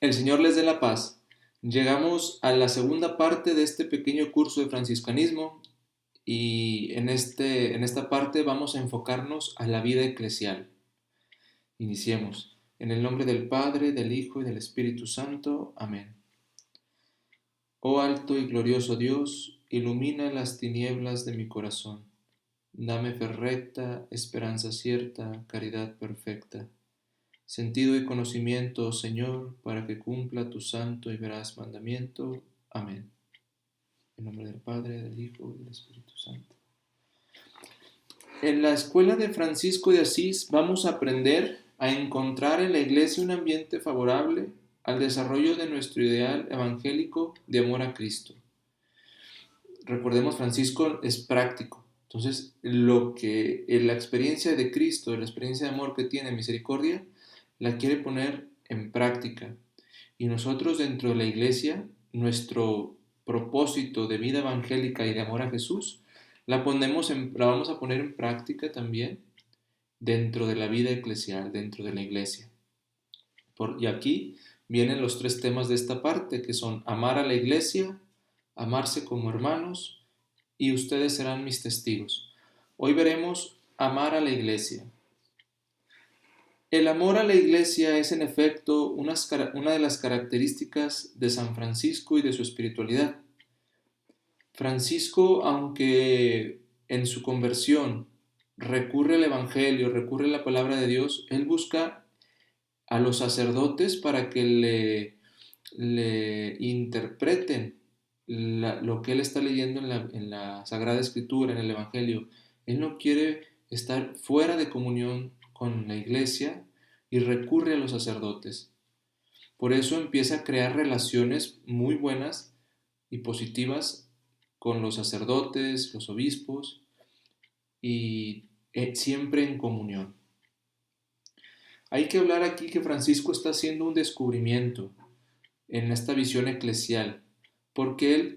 El Señor les dé la paz. Llegamos a la segunda parte de este pequeño curso de franciscanismo y en esta parte vamos a enfocarnos a la vida eclesial. Iniciemos. En el nombre del Padre, del Hijo y del Espíritu Santo. Amén. Oh alto y glorioso Dios, ilumina las tinieblas de mi corazón. Dame fe recta, esperanza cierta, caridad perfecta. Sentido y conocimiento, oh Señor, para que cumpla tu santo y veraz mandamiento. Amén. En nombre del Padre, del Hijo y del Espíritu Santo. En la escuela de Francisco de Asís vamos a aprender a encontrar en la iglesia un ambiente favorable al desarrollo de nuestro ideal evangélico de amor a Cristo. Recordemos, Francisco es práctico. Entonces, lo que la experiencia de Cristo, la experiencia de amor que tiene misericordia, la quiere poner en práctica. Y nosotros dentro de la iglesia, nuestro propósito de vida evangélica y de amor a Jesús, la vamos a poner en práctica también dentro de la vida eclesial, dentro de la iglesia. Y aquí vienen los tres temas de esta parte, que son amar a la iglesia, amarse como hermanos, y ustedes serán mis testigos. Hoy veremos amar a la iglesia. El amor a la iglesia es en efecto una de las características de San Francisco y de su espiritualidad. Francisco, aunque en su conversión recurre al Evangelio, recurre a la palabra de Dios, él busca a los sacerdotes para que le interpreten lo que él está leyendo en la Sagrada Escritura, en el Evangelio. Él no quiere estar fuera de comunión con la iglesia y recurre a los sacerdotes. Por eso empieza a crear relaciones muy buenas y positivas con los sacerdotes, los obispos y siempre en comunión. Hay que hablar aquí que Francisco está haciendo un descubrimiento en esta visión eclesial, porque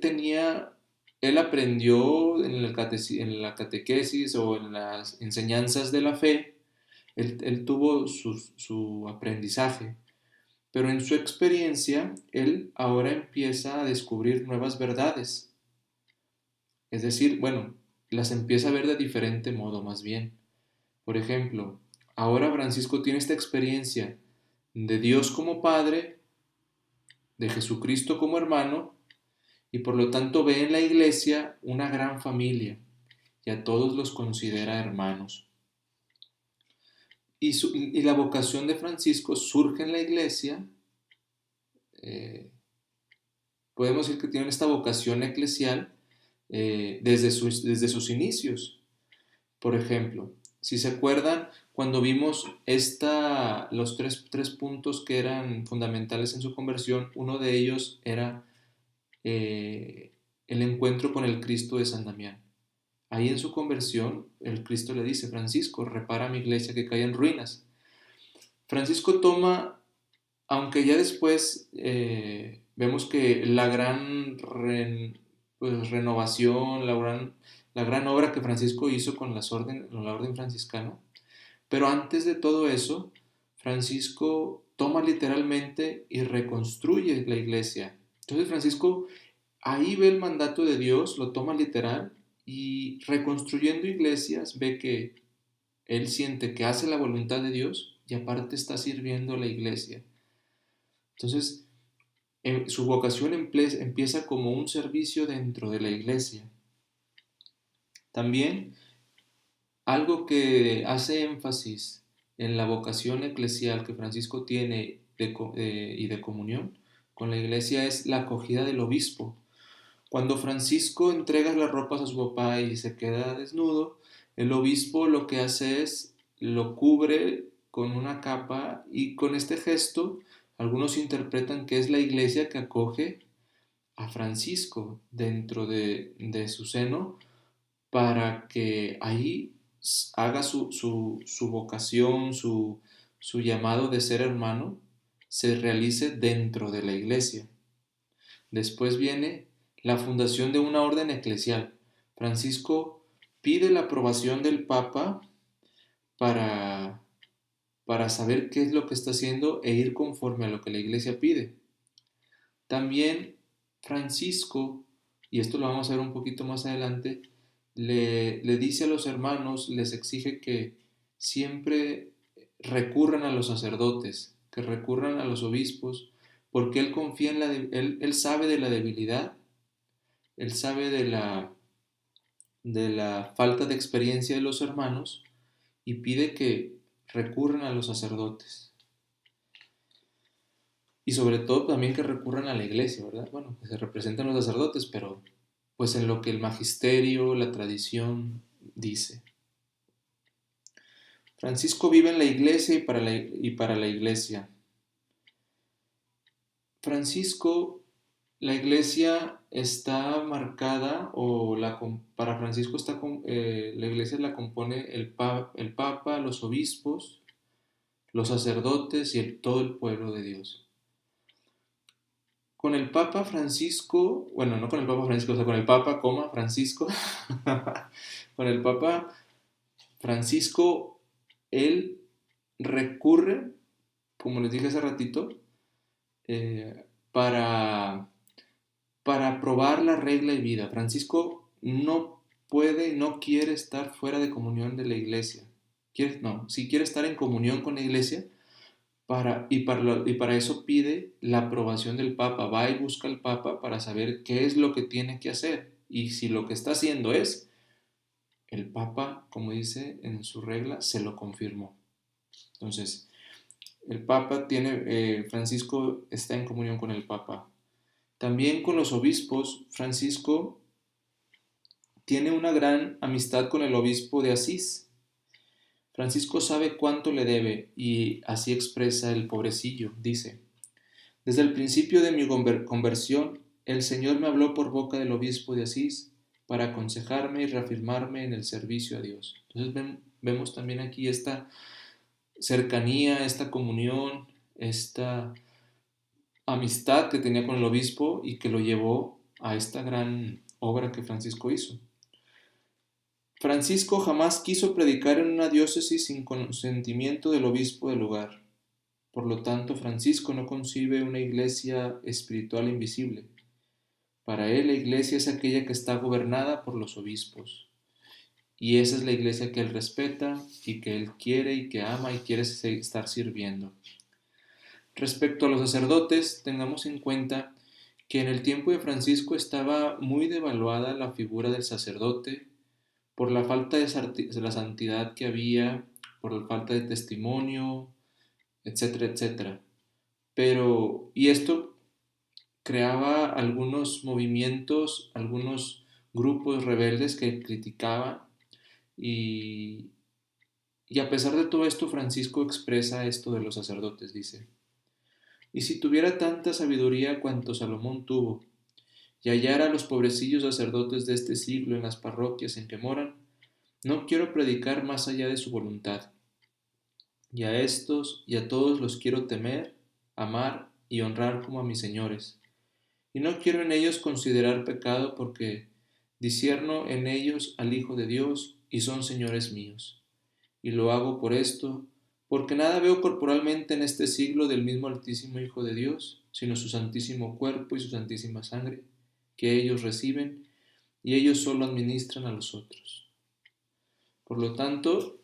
él aprendió en la catequesis o en las enseñanzas de la fe, él tuvo su aprendizaje, pero en su experiencia, él ahora empieza a descubrir nuevas verdades. Es decir, bueno, las empieza a ver de diferente modo más bien. Por ejemplo, ahora Francisco tiene esta experiencia de Dios como Padre, de Jesucristo como hermano, y por lo tanto ve en la iglesia una gran familia y a todos los considera hermanos. Y la vocación de Francisco surge en la iglesia, eh, podemos decir que tiene esta vocación eclesial desde sus inicios. Por ejemplo, si se acuerdan, cuando vimos los tres puntos que eran fundamentales en su conversión, uno de ellos era eh, el encuentro con el Cristo de San Damián. Ahí en su conversión, el Cristo le dice: Francisco, repara mi iglesia que cae en ruinas. Francisco toma, aunque ya después vemos que la gran renovación, la gran obra que Francisco hizo con la orden franciscana, pero antes de todo eso, Francisco toma literalmente y reconstruye la iglesia. Entonces Francisco ahí ve el mandato de Dios, lo toma literal y reconstruyendo iglesias ve que él siente que hace la voluntad de Dios y aparte está sirviendo a la iglesia. Entonces, su vocación empieza como un servicio dentro de la iglesia. También algo que hace énfasis en la vocación eclesial que Francisco tiene y de comunión con la iglesia es la acogida del obispo. Cuando Francisco entrega las ropas a su papá y se queda desnudo, el obispo lo que hace es lo cubre con una capa y con este gesto algunos interpretan que es la iglesia que acoge a Francisco dentro de su seno para que ahí haga su vocación, su llamado de ser hermano, se realice dentro de la iglesia. Después viene la fundación de una orden eclesial. Francisco pide la aprobación del Papa para para saber qué es lo que está haciendo e ir conforme a lo que la iglesia pide. También Francisco, y esto lo vamos a ver un poquito más adelante, le dice a los hermanos, les exige que siempre recurran a los sacerdotes, que recurran a los obispos, porque él confía en él sabe de la debilidad, él sabe de la falta de experiencia de los hermanos y pide que recurran a los sacerdotes. Y sobre todo también que recurran a la iglesia, ¿verdad? Bueno, que se representan los sacerdotes, pero pues en lo que el magisterio, la tradición dice. Francisco vive en la iglesia y para la iglesia. Francisco, la iglesia está marcada, para Francisco la iglesia la compone el Papa, los obispos, los sacerdotes y todo el pueblo de Dios. Con el Papa Francisco, bueno, no con el Papa Francisco, o sea, con el Papa, Francisco, con el Papa Francisco, él recurre, como les dije hace ratito, para probar la regla y vida. Francisco no puede, no quiere estar fuera de comunión de la iglesia. Si quiere estar en comunión con la iglesia, y para eso pide la aprobación del Papa. Va y busca al Papa para saber qué es lo que tiene que hacer. Y si lo que está haciendo el Papa, como dice en su regla, se lo confirmó. Entonces, el Papa Francisco está en comunión con el Papa. También con los obispos, Francisco tiene una gran amistad con el obispo de Asís. Francisco sabe cuánto le debe y así expresa el pobrecillo. Dice: desde el principio de mi conversión, el Señor me habló por boca del obispo de Asís para aconsejarme y reafirmarme en el servicio a Dios. Entonces vemos también aquí esta cercanía, esta comunión, esta amistad que tenía con el obispo y que lo llevó a esta gran obra que Francisco hizo. Francisco jamás quiso predicar en una diócesis sin consentimiento del obispo del lugar. Por lo tanto, Francisco no concibe una iglesia espiritual invisible. Para él, la iglesia es aquella que está gobernada por los obispos. Y esa es la iglesia que él respeta y que él quiere y que ama y quiere estar sirviendo. Respecto a los sacerdotes, tengamos en cuenta que en el tiempo de Francisco estaba muy devaluada la figura del sacerdote por la falta de la santidad que había, por la falta de testimonio, etcétera, etcétera. Y esto creaba algunos movimientos, algunos grupos rebeldes que criticaban y a pesar de todo esto, Francisco expresa esto de los sacerdotes, dice: y si tuviera tanta sabiduría cuanto Salomón tuvo, y hallara a los pobrecillos sacerdotes de este siglo en las parroquias en que moran, no quiero predicar más allá de su voluntad. Y a estos y a todos los quiero temer, amar y honrar como a mis señores. Y no quiero en ellos considerar pecado porque discierno en ellos al Hijo de Dios y son señores míos. Y lo hago por esto, porque nada veo corporalmente en este siglo del mismo Altísimo Hijo de Dios, sino su santísimo cuerpo y su santísima sangre, que ellos reciben y ellos solo administran a los otros. Por lo tanto,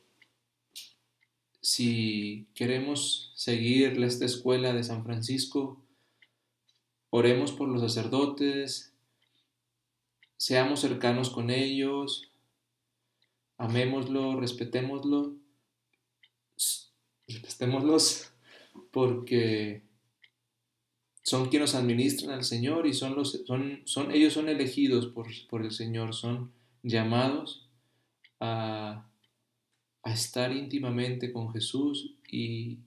si queremos seguir esta escuela de San Francisco, oremos por los sacerdotes, seamos cercanos con ellos, amémoslo, respetémoslos, porque son quienes administran al Señor y ellos son elegidos por el Señor, son llamados a estar íntimamente con Jesús y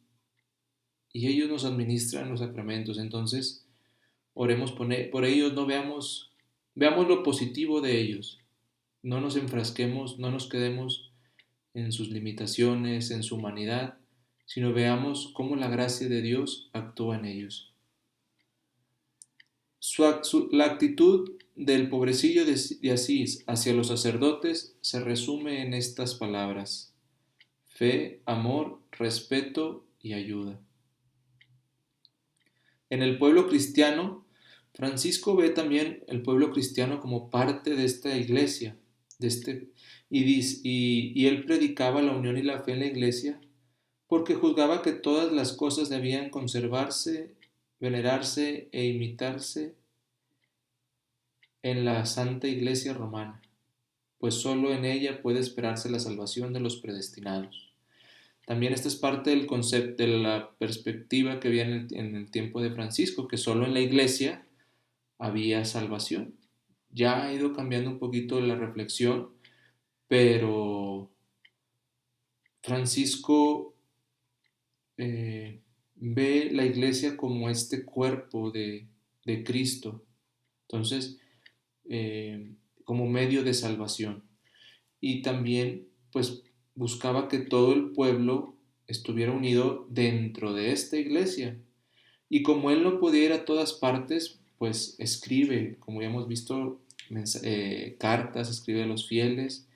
ellos nos administran los sacramentos. Entonces, oremos por ellos, no veamos lo positivo de ellos, no nos enfrasquemos, no nos quedemos en sus limitaciones, en su humanidad, sino veamos cómo la gracia de Dios actúa en ellos. La actitud del pobrecillo de Asís hacia los sacerdotes se resume en estas palabras: fe, amor, respeto y ayuda. En el pueblo cristiano, Francisco ve también el pueblo cristiano como parte de esta iglesia, y él predicaba la unión y la fe en la iglesia porque juzgaba que todas las cosas debían conservarse, venerarse e imitarse en la Santa Iglesia Romana, pues sólo en ella puede esperarse la salvación de los predestinados. También esta es parte del concepto, de la perspectiva que había en el tiempo de Francisco, que solo en la iglesia había salvación. Ya ha ido cambiando un poquito la reflexión, pero Francisco ve la iglesia como este cuerpo de Cristo, entonces, como medio de salvación. Y también, pues, buscaba que todo el pueblo estuviera unido dentro de esta iglesia. Y como él no podía ir a todas partes, pues escribe, como ya hemos visto, cartas, escribe a los fieles,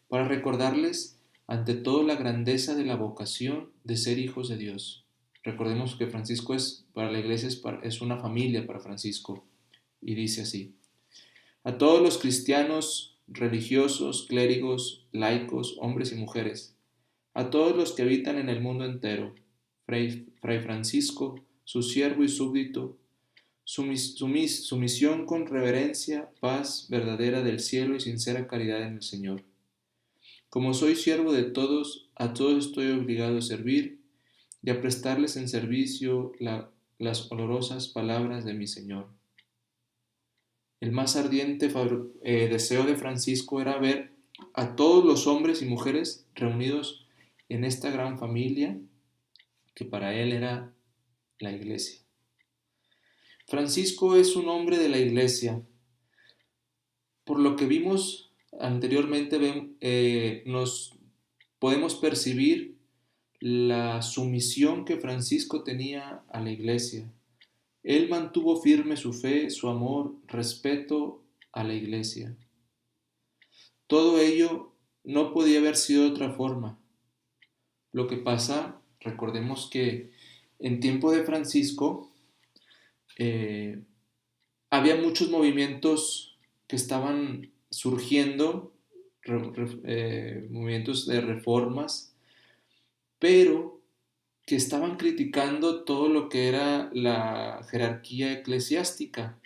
para recordarles ante todo la grandeza de la vocación de ser hijos de Dios. Recordemos que Francisco para la iglesia es una familia para Francisco, y dice así: a todos los cristianos, religiosos, clérigos, laicos, hombres y mujeres, a todos los que habitan en el mundo entero, Fray Francisco, su siervo y súbdito, su misión con reverencia, paz verdadera del cielo y sincera caridad en el Señor. Como soy siervo de todos, a todos estoy obligado a servir y a prestarles en servicio las olorosas palabras de mi Señor. El más ardiente deseo de Francisco era ver a todos los hombres y mujeres reunidos en esta gran familia que para él era la iglesia. Francisco es un hombre de la iglesia. Por lo que vimos anteriormente, nos podemos percibir la sumisión que Francisco tenía a la iglesia. Él mantuvo firme su fe, su amor, respeto a la iglesia. Todo ello no podía haber sido de otra forma. Lo que pasa, recordemos que en tiempo de Francisco había muchos movimientos que estaban surgiendo, movimientos de reformas, pero que estaban criticando todo lo que era la jerarquía eclesiástica.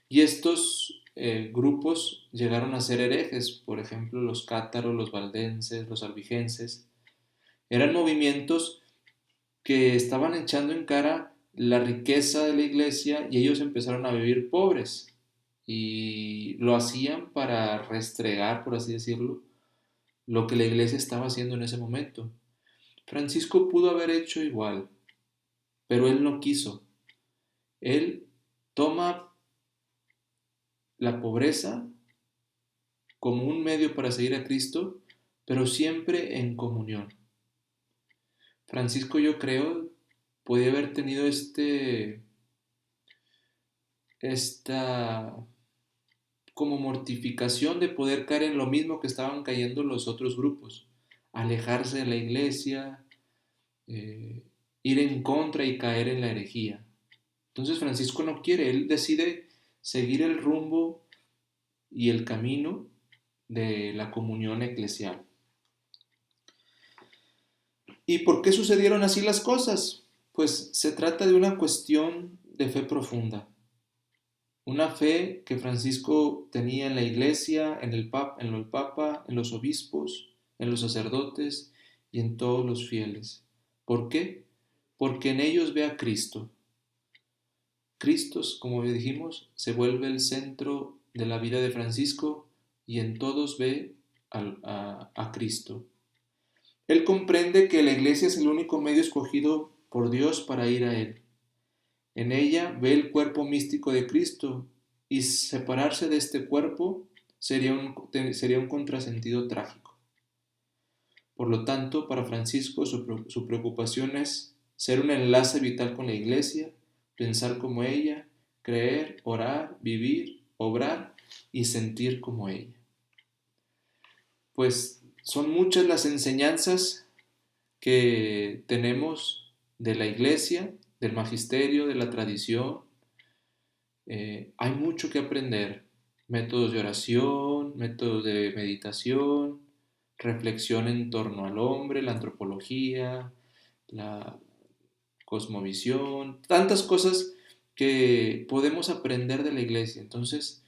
Y estos grupos llegaron a ser herejes, por ejemplo, los cátaros, los valdenses, los albigenses. Eran movimientos que estaban echando en cara la riqueza de la iglesia y ellos empezaron a vivir pobres. Y lo hacían para restregar, por así decirlo, lo que la iglesia estaba haciendo en ese momento. Francisco pudo haber hecho igual, pero él no quiso. Él toma la pobreza como un medio para seguir a Cristo, pero siempre en comunión. Francisco, yo creo, podía haber tenido esta como mortificación de poder caer en lo mismo que estaban cayendo los otros grupos, alejarse de la iglesia, ir en contra y caer en la herejía. Entonces Francisco no quiere, él decide seguir el rumbo y el camino de la comunión eclesial. ¿Y por qué sucedieron así las cosas? Pues se trata de una cuestión de fe profunda. Una fe que Francisco tenía en la iglesia, en el Papa, en los obispos, en los sacerdotes y en todos los fieles. ¿Por qué? Porque en ellos ve a Cristo. Cristo, como dijimos, se vuelve el centro de la vida de Francisco y en todos ve a Cristo. Él comprende que la iglesia es el único medio escogido por Dios para ir a Él. En ella ve el cuerpo místico de Cristo y separarse de este cuerpo sería un contrasentido trágico. Por lo tanto, para Francisco su preocupación es ser un enlace vital con la iglesia, pensar como ella, creer, orar, vivir, obrar y sentir como ella. Pues son muchas las enseñanzas que tenemos de la iglesia, del magisterio, de la tradición. Hay mucho que aprender. Métodos de oración, métodos de meditación, reflexión en torno al hombre, la antropología, la cosmovisión, tantas cosas que podemos aprender de la iglesia. Entonces,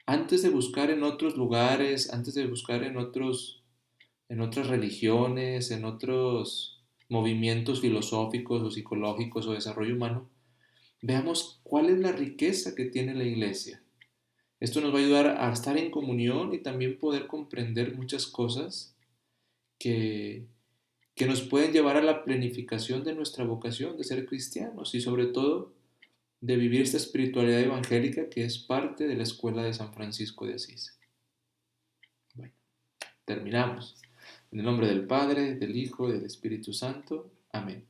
antes de buscar en otros lugares, antes de buscar en otras religiones, en otros movimientos filosóficos o psicológicos o desarrollo humano, veamos cuál es la riqueza que tiene la iglesia. Esto nos va a ayudar a estar en comunión y también poder comprender muchas cosas que, que nos pueden llevar a la planificación de nuestra vocación de ser cristianos y sobre todo de vivir esta espiritualidad evangélica que es parte de la escuela de San Francisco de Asís. Bueno, terminamos. En el nombre del Padre, del Hijo y del Espíritu Santo. Amén.